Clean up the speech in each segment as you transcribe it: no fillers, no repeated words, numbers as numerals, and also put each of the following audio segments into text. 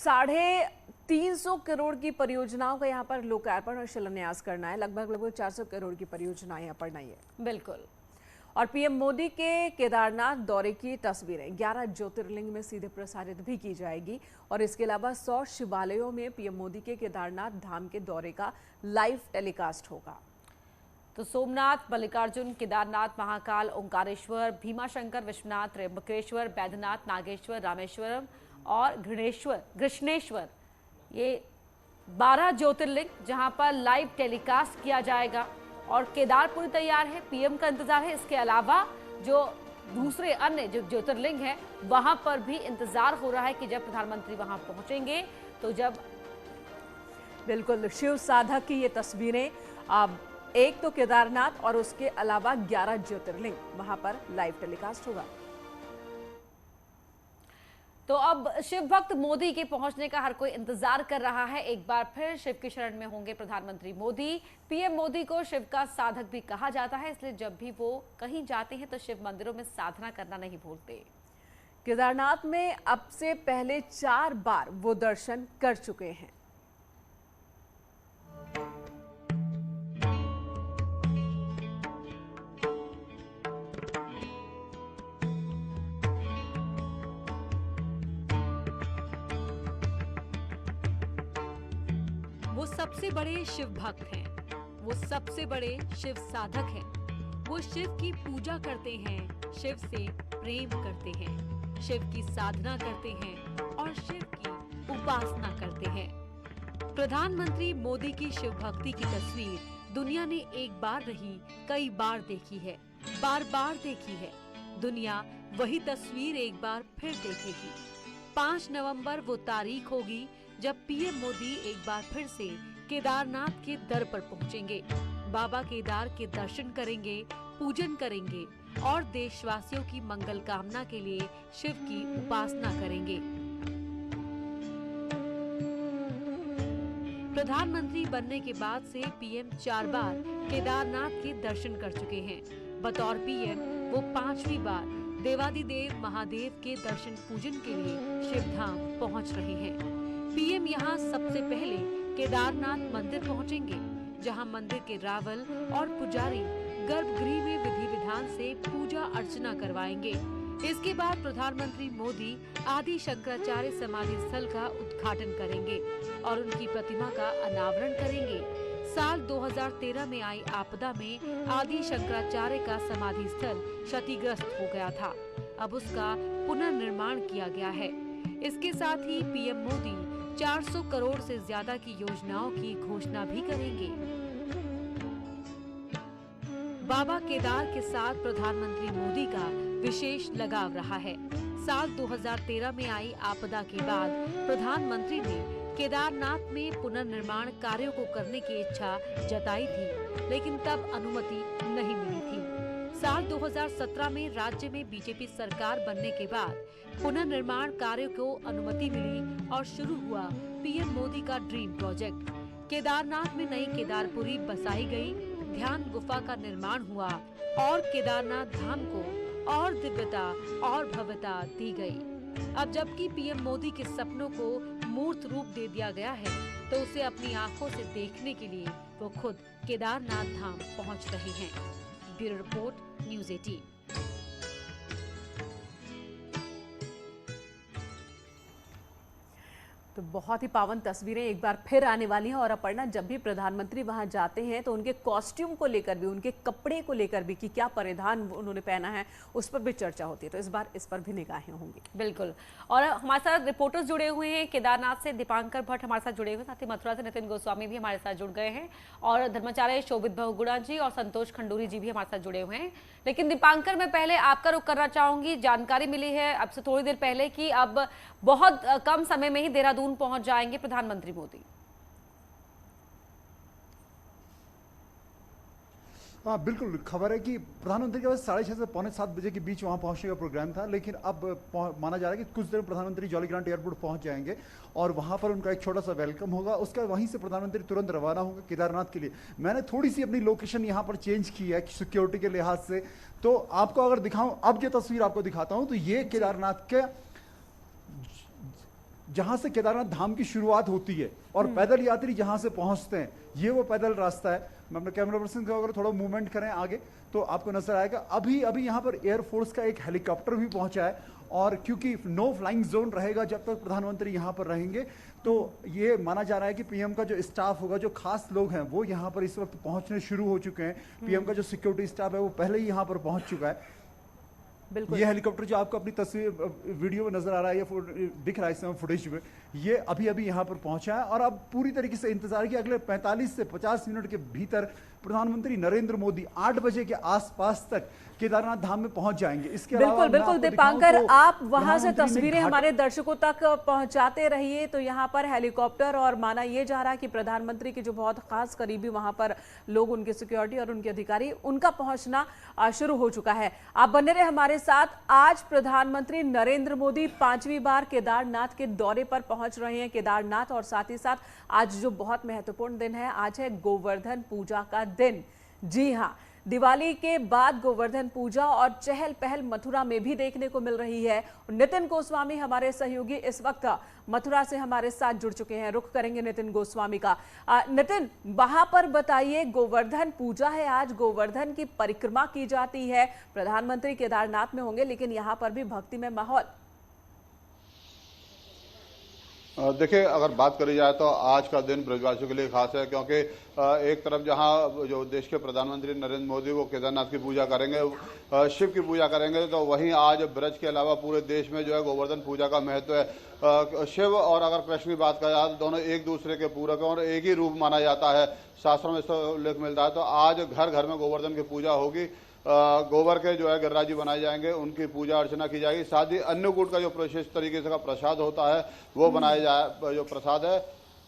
350 करोड़ की परियोजनाओं का यहाँ पर लोकार्पण और शिलान्यास करना है। लगभग 400 करोड़ की परियोजनाएं यहाँ पर नहीं है। बिल्कुल। और पीएम मोदी के केदारनाथ दौरे की तस्वीरें 11 ज्योतिर्लिंग में सीधे प्रसारित भी की जाएगी और इसके अलावा 100 शिवालयों में पीएम मोदी के केदारनाथ धाम के दौरे का लाइव टेलीकास्ट होगा। तो सोमनाथ, मल्लिकार्जुन, केदारनाथ, महाकाल, ओंकारेश्वर, भीमाशंकर, विश्वनाथ, त्र्यंबकेश्वर, बैद्यनाथ, नागेश्वर, रामेश्वरम और कृष्णेश्वर, ये 12 ज्योतिर्लिंग जहां पर लाइव टेलीकास्ट किया जाएगा। और केदार पूरी तैयार है, पीएम का इंतजार है। इसके अलावा जो दूसरे अन्य जो ज्योतिर्लिंग है वहां पर भी इंतजार हो रहा है कि जब प्रधानमंत्री वहां पहुंचेंगे तो जब बिल्कुल शिव साधक की ये तस्वीरें, अब एक तो केदारनाथ और उसके अलावा 11 ज्योतिर्लिंग वहां पर लाइव टेलीकास्ट होगा। तो अब शिव भक्त मोदी के पहुंचने का हर कोई इंतजार कर रहा है। एक बार फिर शिव की शरण में होंगे प्रधानमंत्री मोदी। पीएम मोदी को शिव का साधक भी कहा जाता है, इसलिए जब भी वो कहीं जाते हैं तो शिव मंदिरों में साधना करना नहीं भूलते। केदारनाथ में अब से पहले 4 बार वो दर्शन कर चुके हैं। वो सबसे बड़े शिव भक्त हैं, वो सबसे बड़े शिव साधक हैं। वो शिव की पूजा करते हैं, शिव से प्रेम करते हैं, शिव की साधना करते हैं और शिव की उपासना करते हैं। प्रधानमंत्री मोदी की शिव भक्ति की तस्वीर दुनिया ने एक बार नहीं कई बार देखी है, बार बार देखी है। दुनिया वही तस्वीर एक बार फिर देखेगी। 5 नवंबर वो तारीख होगी जब पीएम मोदी एक बार फिर से केदारनाथ के दर पर पहुंचेंगे, बाबा केदार के दर्शन करेंगे, पूजन करेंगे और देशवासियों की मंगल कामना के लिए शिव की उपासना करेंगे। प्रधानमंत्री बनने के बाद से पीएम 4 बार केदारनाथ के दर्शन कर चुके हैं। बतौर पीएम वो 5वीं बार देवादिदेव महादेव के दर्शन पूजन के लिए शिवधाम पहुंच रहे हैं। पीएम यहां सबसे पहले केदारनाथ मंदिर पहुंचेंगे, जहां मंदिर के रावल और पुजारी गर्भगृह में विधि विधान से पूजा अर्चना करवाएंगे। इसके बाद प्रधानमंत्री मोदी आदि शंकराचार्य समाधि स्थल का उद्घाटन करेंगे और उनकी प्रतिमा का अनावरण करेंगे। साल 2013 में आई आपदा में आदि शंकराचार्य का समाधि स्थल क्षतिग्रस्त हो गया था। अब उसका पुनर्निर्माण किया गया है। इसके साथ ही पीएम मोदी 400 करोड़ से ज्यादा की योजनाओं की घोषणा भी करेंगे। बाबा केदार के साथ प्रधानमंत्री मोदी का विशेष लगाव रहा है। साल 2013 में आई आपदा के बाद प्रधानमंत्री ने केदारनाथ में पुनर्निर्माण कार्यों को करने की इच्छा जताई थी, लेकिन तब अनुमति नहीं मिली थी। साल 2017 में राज्य में बीजेपी सरकार बनने के बाद पुनर्निर्माण कार्यों को अनुमति मिली और शुरू हुआ पीएम मोदी का ड्रीम प्रोजेक्ट। केदारनाथ में नई केदारपुरी बसाई गई, ध्यान गुफा का निर्माण हुआ और केदारनाथ धाम को और दिव्यता और भव्यता दी गई। अब जबकि पीएम मोदी के सपनों को मूर्त रूप दे दिया गया है, तो उसे अपनी आंखों से देखने के लिए वो खुद केदारनाथ धाम पहुंच रहे हैं। Bureau report, news 18। तो बहुत ही पावन तस्वीरें एक बार फिर आने वाली हैं। और अपर्णा, जब भी प्रधानमंत्री वहां जाते हैं तो उनके कॉस्ट्यूम को लेकर भी, उनके कपड़े को लेकर भी कि क्या परिधान उन्होंने पहना है, उस पर भी चर्चा होती है। तो इस बार इस पर भी निगाहें होंगी। बिल्कुल। और हमारे साथ रिपोर्टर्स जुड़े हुए हैं केदारनाथ से। दीपांकर भट्ट हमारे साथ जुड़े हुए, साथ ही मथुरा से नितिन गोस्वामी भी हमारे साथ जुड़ गए हैं और धर्माचार्य शोभित बहुगुणा जी और संतोष खंडूरी जी भी हमारे साथ जुड़े हुए हैं। लेकिन दीपांकर, मैं पहले आपका रुख करना चाहूंगी। जानकारी मिली है अब से थोड़ी देर पहले कि अब बहुत कम समय में ही देहरादून पहुंच जाएंगे प्रधानमंत्री मोदी। हाँ बिल्कुल, खबर है कि प्रधानमंत्री के पास 6:30 से 6:45 बजे के बीच वहाँ पहुँचने का प्रोग्राम था, लेकिन अब माना जा रहा है कि कुछ देर में प्रधानमंत्री जॉली ग्रांट एयरपोर्ट पहुँच जाएंगे और वहाँ पर उनका एक छोटा सा वेलकम होगा। उसका वहीं से प्रधानमंत्री तुरंत रवाना होगा केदारनाथ के लिए। मैंने थोड़ी सी अपनी लोकेशन यहाँ पर चेंज की है सिक्योरिटी के लिहाज से, तो आपको अगर दिखाऊँ, अब ये तस्वीर आपको दिखाता हूँ, तो ये केदारनाथ के जहां से केदारनाथ धाम की शुरुआत होती है और पैदल यात्री जहां से पहुंचते हैं, ये वो पैदल रास्ता है। मैं अपने कैमरा पर्सन को अगर थोड़ा मूवमेंट करें आगे तो आपको नजर आएगा। अभी अभी यहाँ पर एयरफोर्स का एक हेलीकॉप्टर भी पहुंचा है, और क्योंकि नो फ्लाइंग जोन रहेगा जब तक प्रधानमंत्री यहाँ पर रहेंगे, तो ये माना जा रहा है कि पीएम का जो स्टाफ होगा, जो खास लोग हैं, वो यहाँ पर इस वक्त पहुंचने शुरू हो चुके हैं। पीएम का जो सिक्योरिटी स्टाफ है वो पहले ही यहाँ पर पहुंच चुका है। ये हेलीकॉप्टर जो आपको अपनी तस्वीर वीडियो में नजर आ रहा है या दिख रहा है इस समय फुटेज में, ये अभी अभी यहाँ पर पहुंचा है, और अब पूरी तरीके से इंतजार कि अगले 45 से 50 मिनट के भीतर प्रधानमंत्री नरेंद्र मोदी 8 बजे के आसपास तक केदारनाथ धाम में पहुंच जाएंगे। इसके बिल्कुल बिल्कुल दीपांकर, आप वहां से तस्वीरें हमारे दर्शकों तक पहुंचाते रहिए। तो यहाँ पर हेलीकॉप्टर, और माना यह जा रहा है कि प्रधानमंत्री के जो बहुत खास करीबी वहां पर लोग, उनके सिक्योरिटी और उनके अधिकारी, उनका पहुंचना शुरू हो चुका है। आप बने रहे हमारे साथ। आज प्रधानमंत्री नरेंद्र मोदी 5वीं बार केदारनाथ के दौरे पर पहुंच रहे हैं। केदारनाथ, और साथ ही साथ आज जो बहुत महत्वपूर्ण दिन है, आज है गोवर्धन पूजा का दिन। जी हां, दिवाली के बाद गोवर्धन पूजा और चहल पहल मथुरा में भी देखने को मिल रही है। नितिन गोस्वामी हमारे सहयोगी इस वक्त मथुरा से हमारे साथ जुड़ चुके हैं। रुख करेंगे नितिन गोस्वामी का। नितिन, वहां पर बताइए, गोवर्धन पूजा है आज, गोवर्धन की परिक्रमा की जाती है। प्रधानमंत्री केदारनाथ में होंगे, लेकिन यहाँ पर भी भक्ति में माहौल। देखिए, अगर बात करी जाए तो आज का दिन ब्रजवासियों के लिए खास है, क्योंकि एक तरफ जहां जो देश के प्रधानमंत्री नरेंद्र मोदी वो केदारनाथ की पूजा करेंगे, शिव की पूजा करेंगे, तो वहीं आज ब्रज के अलावा पूरे देश में जो है गोवर्धन पूजा का महत्व है। शिव और अगर कृष्ण की बात करें तो दोनों एक दूसरे के पूरक हैं और एक ही रूप माना जाता है। शास्त्रों में इसका उल्लेख मिलता है। तो आज घर घर में गोवर्धन की पूजा होगी। गोबर के जो है गिरिराज जी बनाए जाएंगे, उनकी पूजा अर्चना की जाएगी। साथ ही अन्नकूट का जो विशेष तरीके से का प्रसाद होता है वो बनाया जाए, जो प्रसाद है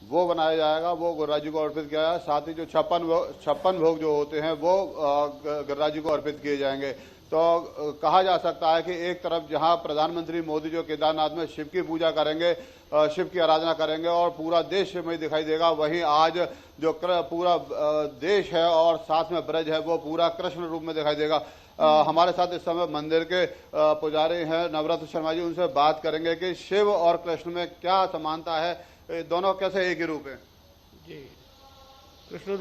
वो बनाया जाएगा, वो गिरिराज जी को अर्पित किया जाए। साथ ही जो 56 भोग जो होते हैं वो गिरिराज जी को अर्पित किए जाएंगे। तो कहा जा सकता है कि एक तरफ जहां प्रधानमंत्री मोदी जो केदारनाथ में शिव की पूजा करेंगे, शिव की आराधना करेंगे और पूरा देश शिवमय दिखाई देगा, वहीं आज जो पूरा देश है और साथ में ब्रज है वो पूरा कृष्ण रूप में दिखाई देगा। हमारे साथ इस समय मंदिर के पुजारी हैं नवरत्न शर्मा जी, उनसे बात करेंगे कि शिव और कृष्ण में क्या समानता है, दोनों कैसे एक ही रूप है। जी, कृष्ण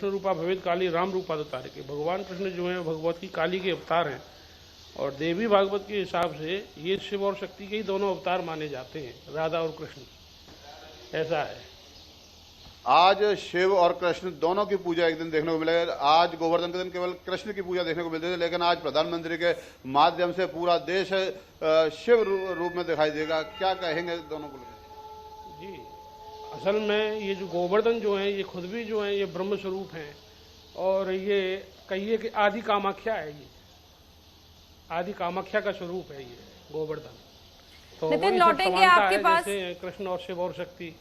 रूपा भवेद काली राम रूपा दतारे के भगवान कृष्ण जो है भगवत की काली के अवतार हैं, और देवी भागवत के हिसाब से ये शिव और शक्ति के ही दोनों अवतार माने जाते हैं, राधा और कृष्ण, ऐसा है। आज शिव और कृष्ण दोनों की पूजा एक दिन देखने को मिलेगा। आज गोवर्धन के दिन केवल कृष्ण की पूजा देखने को मिलती है, लेकिन आज प्रधानमंत्री के माध्यम से पूरा देश शिव रूप में दिखाई देगा। क्या कहेंगे दोनों को? जी, असल में ये जो गोवर्धन जो है ये खुद भी जो है ये ब्रह्म स्वरूप हैं, और ये कहिए कि आदि कामाख्या है, ये आदि कामाख्या का स्वरूप है ये गोवर्धन। तो नितिन, लौटेंगे आपके पास, कृष्ण और शिव और शक्ति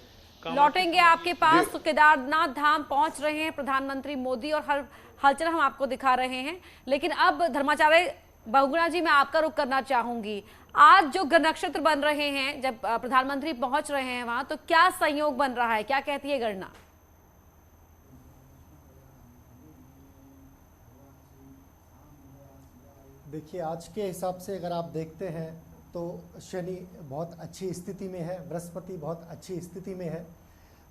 लौटेंगे आपके पास। तो केदारनाथ धाम पहुंच रहे हैं प्रधानमंत्री मोदी और हर हलचल हम आपको दिखा रहे हैं। लेकिन अब धर्माचार्य बहुगुणा जी, मैं आपका रुख करना चाहूंगी। आज जो ग्रह नक्षत्र बन रहे हैं, जब प्रधानमंत्री पहुंच रहे हैं वहां, तो क्या संयोग बन रहा है, क्या कहती है गणना? देखिए, आज के हिसाब से अगर आप देखते हैं तो शनि बहुत अच्छी स्थिति में है, बृहस्पति बहुत अच्छी स्थिति में है।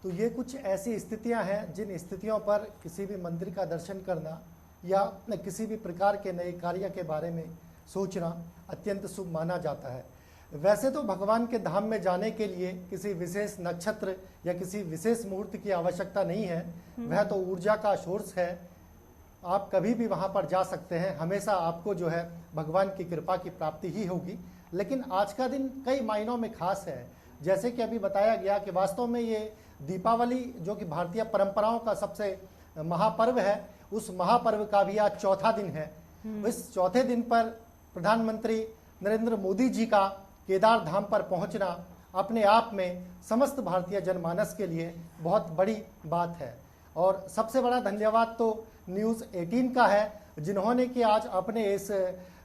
तो ये कुछ ऐसी स्थितियां हैं जिन स्थितियों पर किसी भी मंदिर का दर्शन करना या किसी भी प्रकार के नए कार्य के बारे में सोचना अत्यंत शुभ माना जाता है। वैसे तो भगवान के धाम में जाने के लिए किसी विशेष नक्षत्र या किसी विशेष मुहूर्त की आवश्यकता नहीं है, वह तो ऊर्जा का सोर्स है। आप कभी भी वहाँ पर जा सकते हैं, हमेशा आपको जो है भगवान की कृपा की प्राप्ति ही होगी। लेकिन आज का दिन कई मायनों में खास है। जैसे कि अभी बताया गया कि वास्तव में ये दीपावली जो कि भारतीय परंपराओं का सबसे महापर्व है, उस महापर्व का भी आज चौथा दिन है। इस चौथे दिन पर प्रधानमंत्री नरेंद्र मोदी जी का केदार धाम पर पहुंचना अपने आप में समस्त भारतीय जनमानस के लिए बहुत बड़ी बात है। और सबसे बड़ा धन्यवाद तो न्यूज़ 18 का है, जिन्होंने कि आज अपने इस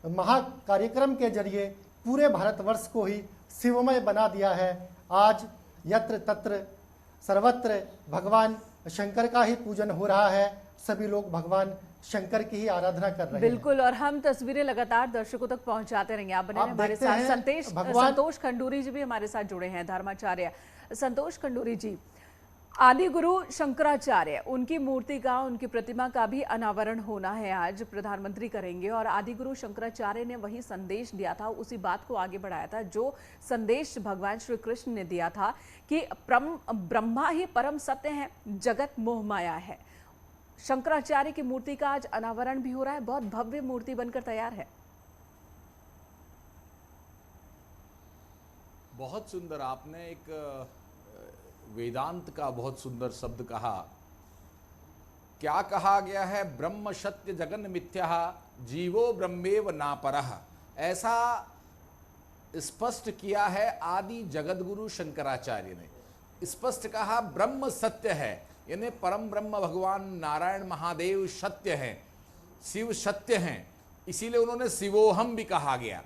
महा कार्यक्रम के जरिए पूरे भारतवर्ष को ही शिवमय बना दिया है। आज यत्र तत्र सर्वत्र भगवान शंकर का ही पूजन हो रहा है। सभी लोग भगवान शंकर की ही आराधना कर रहे हैं। बिल्कुल, और हम तस्वीरें लगातार दर्शकों तक पहुंचाते रहेंगे। आप बने रहिए हमारे साथ। संतोष खंडूरी जी भी हमारे साथ जुड़े हैं, धर्माचार्य संतोष खंडूरी जी। आदि गुरु शंकराचार्य, उनकी मूर्ति का, उनकी प्रतिमा का भी अनावरण होना है, आज प्रधानमंत्री करेंगे। और आदि गुरु शंकराचार्य ने वही संदेश दिया था, उसी बात को आगे बढ़ाया था जो संदेश भगवान श्री कृष्ण ने दिया था कि ब्रह्मा ही परम सत्य है, जगत मोह माया है। शंकराचार्य की मूर्ति का आज अनावरण भी हो रहा है, बहुत भव्य मूर्ति बनकर तैयार है। बहुत सुंदर, आपने एक वेदांत का बहुत सुंदर शब्द कहा। क्या कहा गया है? ब्रह्म सत्य जगन मिथ्या, जीवो ब्रह्मेव नापरः। ऐसा स्पष्ट किया है आदि जगत गुरु शंकराचार्य ने। स्पष्ट कहा ब्रह्म सत्य है, यानी परम ब्रह्म भगवान नारायण महादेव सत्य हैं, शिव सत्य हैं, इसीलिए उन्होंने शिवोहम भी कहा गया।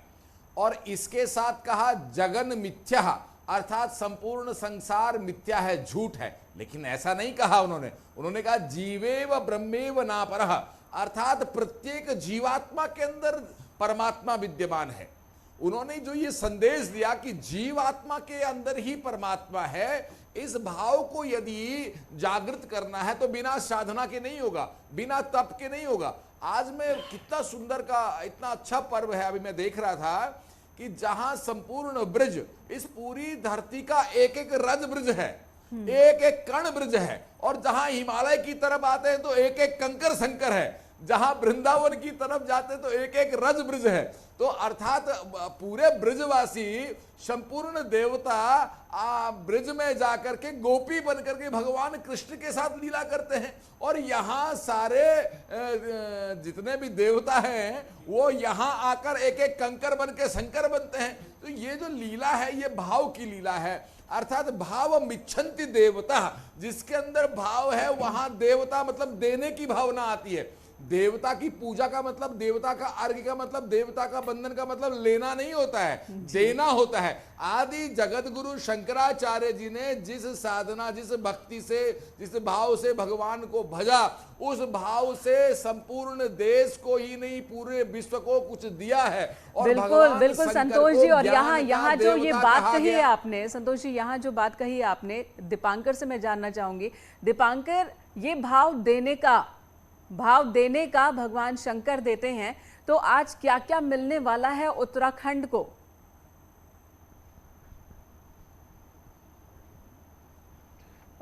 और इसके साथ कहा जगन मिथ्या, अर्थात संपूर्ण संसार मिथ्या है, झूठ है। लेकिन ऐसा नहीं कहा उन्होंने कहा जीवेव ब्रह्मेव नापरः, अर्थात प्रत्येक जीवात्मा के अंदर परमात्मा विद्यमान है। उन्होंने जो ये संदेश दिया कि जीवात्मा के अंदर ही परमात्मा है, इस भाव को यदि जागृत करना है तो बिना साधना के नहीं होगा, बिना तप के नहीं होगा। आज मैं कितना सुंदर का, इतना अच्छा पर्व है, अभी मैं देख रहा था कि जहां संपूर्ण ब्रज, इस पूरी धरती का एक एक रज ब्रज है, एक एक कण ब्रज है। और जहां हिमालय की तरफ आते हैं तो एक एक कंकर संकर है, जहां वृंदावन की तरफ जाते हैं तो एक एक रज ब्रज है। तो अर्थात पूरे ब्रजवासी, संपूर्ण देवता ब्रज में जाकर के गोपी बनकर के भगवान कृष्ण के साथ लीला करते हैं। और यहाँ सारे जितने भी देवता हैं वो यहाँ आकर एक एक कंकर बन के शंकर बनते हैं। तो ये जो लीला है ये भाव की लीला है, अर्थात भाव मिच्छन्ति देवता, जिसके अंदर भाव है वहां देवता मतलब देने की भावना आती है। देवता की पूजा का मतलब, देवता का अर्घ्य का मतलब, देवता का बंधन का मतलब लेना नहीं होता है, देना होता है। आदि जगत गुरु शंकराचार्य जी ने जिस साधना, जिस भक्ति से, जिस भाव से भगवान को भजा, उस भाव से संपूर्ण देश को ही नहीं पूरे विश्व को कुछ दिया है। और बिल्कुल बिल्कुल संतोष जी, और यहाँ जो ये बात कही है आपने, संतोष जी यहाँ जो बात कही है आपने, दीपांकर से मैं जानना चाहूंगी। दीपांकर, ये भाव देने का भगवान शंकर देते हैं, तो आज क्या क्या मिलने वाला है उत्तराखंड को?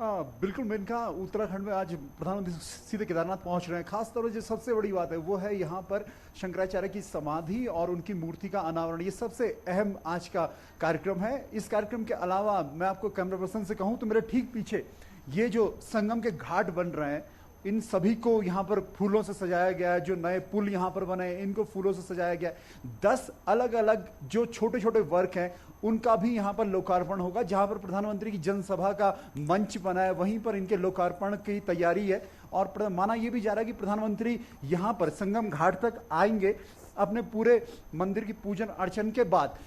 बिल्कुल मेनका, उत्तराखंड में आज प्रधानमंत्री सीधे केदारनाथ पहुंच रहे हैं। खास तौर पर जो सबसे बड़ी बात है वो है यहाँ पर शंकराचार्य की समाधि और उनकी मूर्ति का अनावरण। ये सबसे अहम आज का कार्यक्रम है। इस कार्यक्रम के अलावा मैं आपको कैमरा पर्सन से कहूँ तो मेरे ठीक पीछे ये जो संगम के घाट बन रहे हैं, इन सभी को यहाँ पर फूलों से सजाया गया है। जो नए पुल यहाँ पर बने हैं इनको फूलों से सजाया गया है। 10 अलग अलग जो छोटे छोटे वर्क हैं उनका भी यहाँ पर लोकार्पण होगा। जहाँ पर प्रधानमंत्री की जनसभा का मंच बना है वहीं पर इनके लोकार्पण की तैयारी है। और माना यह भी जा रहा है कि प्रधानमंत्री यहाँ पर संगम घाट तक आएंगे अपने पूरे मंदिर की पूजन अर्चन के बाद।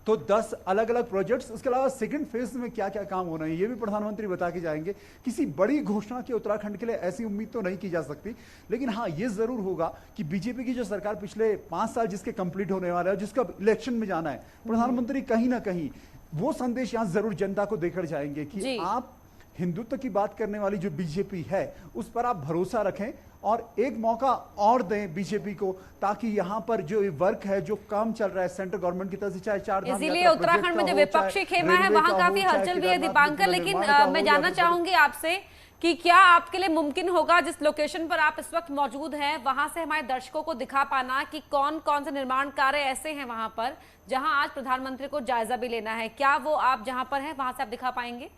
तो 10 अलग अलग प्रोजेक्ट्स, उसके अलावा सेकंड फेज में क्या क्या काम होना है ये भी प्रधानमंत्री बता के जाएंगे। किसी बड़ी घोषणा की उत्तराखंड के लिए ऐसी उम्मीद तो नहीं की जा सकती, लेकिन हाँ ये जरूर होगा कि बीजेपी की जो सरकार पिछले 5 साल जिसके कंप्लीट होने वाला है, जिसका इलेक्शन में जाना है, प्रधानमंत्री कहीं ना कहीं वो संदेश यहाँ जरूर जनता को देकर जाएंगे कि आप हिंदुत्व की बात करने वाली जो बीजेपी है उस पर आप भरोसा रखें और एक मौका और दें बीजेपी को, ताकि यहाँ पर जो वर्क है, जो काम चल रहा है सेंट्रल गवर्नमेंट की तरफ से, चाहे 4 धाम, इसीलिए उत्तराखंड में जो विपक्षी खेमा है वहां काफी हलचल भी है दीपांकर। लेकिन मैं जानना चाहूंगी आपसे कि क्या आपके लिए मुमकिन होगा जिस लोकेशन पर आप इस वक्त मौजूद हैं वहां से हमारे दर्शकों को दिखा पाना कि कौन कौन से निर्माण कार्य ऐसे हैं वहां पर जहां आज प्रधानमंत्री को जायजा भी लेना है? क्या वो आप जहां पर हैं वहां से आप दिखा पाएंगे?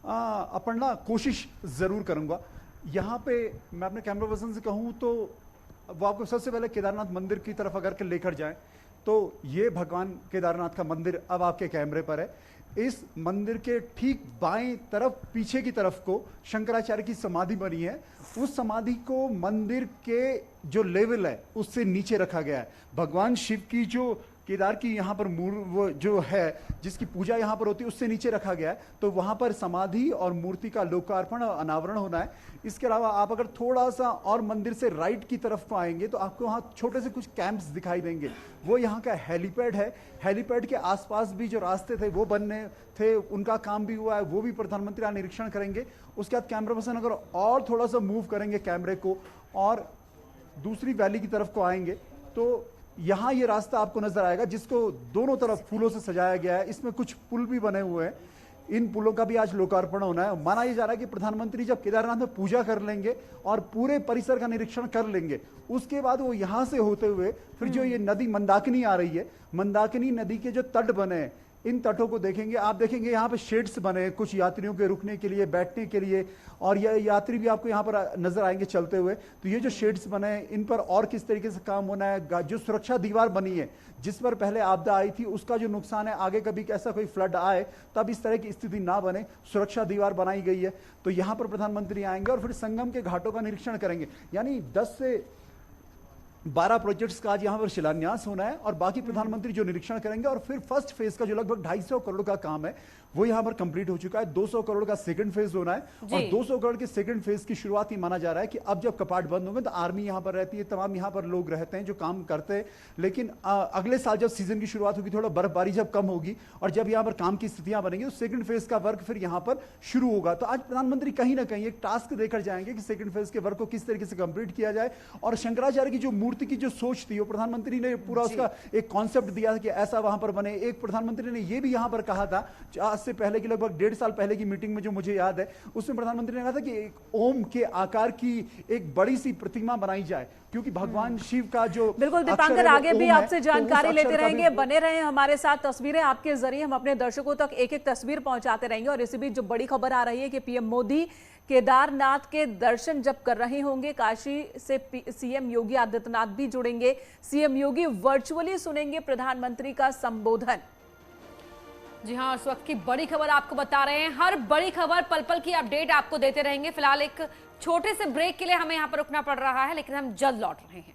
अपन ना कोशिश जरूर करूंगा। यहाँ पे मैं अपने कैमरा पर्सन से कहूँ तो वो आपको सबसे पहले केदारनाथ मंदिर की तरफ अगर के लेकर जाएं तो ये भगवान केदारनाथ का मंदिर अब आपके कैमरे पर है। इस मंदिर के ठीक बाएं तरफ पीछे की तरफ को शंकराचार्य की समाधि बनी है। उस समाधि को मंदिर के जो लेवल है उससे नीचे रखा गया है। भगवान शिव की जो केदार की यहाँ पर वो जो है जिसकी पूजा यहाँ पर होती है उससे नीचे रखा गया है, तो वहाँ पर समाधि और मूर्ति का लोकार्पण और अनावरण होना है। इसके अलावा आप अगर थोड़ा सा और मंदिर से राइट की तरफ को आएंगे तो आपको वहाँ छोटे से कुछ कैंप्स दिखाई देंगे। वो यहाँ का हेलीपैड है, हेलीपैड के आसपास भी जो रास्ते थे वो बनने थे, उनका काम भी हुआ है, वो भी प्रधानमंत्री यहाँ निरीक्षण करेंगे। उसके बाद कैमरा पर्सन अगर और थोड़ा सा मूव करेंगे कैमरे को और दूसरी वैली की तरफ को आएंगे तो यहाँ ये रास्ता आपको नजर आएगा जिसको दोनों तरफ फूलों से सजाया गया है। इसमें कुछ पुल भी बने हुए हैं, इन पुलों का भी आज लोकार्पण होना है। माना यह जा रहा है कि प्रधानमंत्री जब केदारनाथ में पूजा कर लेंगे और पूरे परिसर का निरीक्षण कर लेंगे, उसके बाद वो यहां से होते हुए फिर जो ये नदी मंदाकिनी आ रही है, मंदाकिनी नदी के जो तट बने हैं इन तटों को देखेंगे। आप देखेंगे यहाँ पे शेड्स बने हैं कुछ यात्रियों के रुकने के लिए, बैठने के लिए, और ये यात्री भी आपको यहाँ पर नजर आएंगे चलते हुए। तो ये जो शेड्स बने हैं इन पर और किस तरीके से काम होना है। जो सुरक्षा दीवार बनी है जिस पर पहले आपदा आई थी उसका जो नुकसान है, आगे कभी ऐसा कोई फ्लड आए तब इस तरह की स्थिति ना बने, सुरक्षा दीवार बनाई गई है। तो यहाँ पर प्रधानमंत्री आएंगे और फिर संगम के घाटों का निरीक्षण करेंगे। यानी 10 से 12 प्रोजेक्ट्स का आज यहाँ पर शिलान्यास होना है और बाकी प्रधानमंत्री जो निरीक्षण करेंगे। और फिर फर्स्ट फेज का जो लगभग 250 करोड़ का काम है वो यहाँ पर कंप्लीट हो चुका है। 200 करोड़ का सेकंड फेज होना है और 200 करोड़ के सेकंड फेज की शुरुआत ही माना जा रहा है कि अब जब कपाट बंद होंगे तो आर्मी यहाँ पर रहती है, तमाम यहाँ पर लोग रहते हैं जो काम करते हैं। लेकिन अगले साल जब सीजन की शुरुआत होगी, थोड़ा बर्फबारी जब कम होगी और जब यहाँ पर काम की स्थितियां बनेंगी तो सेकंड फेज का वर्क फिर यहाँ पर शुरू होगा। तो आज प्रधानमंत्री कहीं ना कहीं एक टास्क देकर जाएंगे कि सेकंड फेज के वर्क को किस तरीके से कंप्लीट किया जाए। और शंकराचार्य की जो मूर्ति की जो सोच थी वो प्रधानमंत्री ने पूरा उसका एक कॉन्सेप्ट दिया कि ऐसा वहां पर बने। एक प्रधानमंत्री ने यह भी यहां पर कहा था आज से पहले की लगभग 1.5 साल पहले की मीटिंग में जो मुझे याद है, उसमें प्रधानमंत्री ने कहा था कि एक ओम के आकार की एक बड़ी सी प्रतिमा बनाई जाए, क्योंकि भगवान शिव का जो बिल्कुल दीपांकर आगे भी आपसे जानकारी लेते रहेंगे, बने रहे हमारे साथ। तस्वीरें आपके जरिए हम अपने दर्शकों तक एक एक तस्वीर पहुंचाते रहेंगे। और इसी बीच जो बड़ी खबर आ रही है कि पीएम मोदी केदारनाथ के दर्शन जब कर रहे होंगे, काशी से सीएम योगी आदित्यनाथ भी जुड़ेंगे। सीएम योगी वर्चुअली सुनेंगे प्रधानमंत्री का संबोधन। जी हां, इस वक्त की बड़ी खबर आपको बता रहे हैं। हर बड़ी खबर, पल पल की अपडेट आपको देते रहेंगे। फिलहाल एक छोटे से ब्रेक के लिए हमें यहां पर रुकना पड़ रहा है, लेकिन हम जल्द लौट रहे हैं।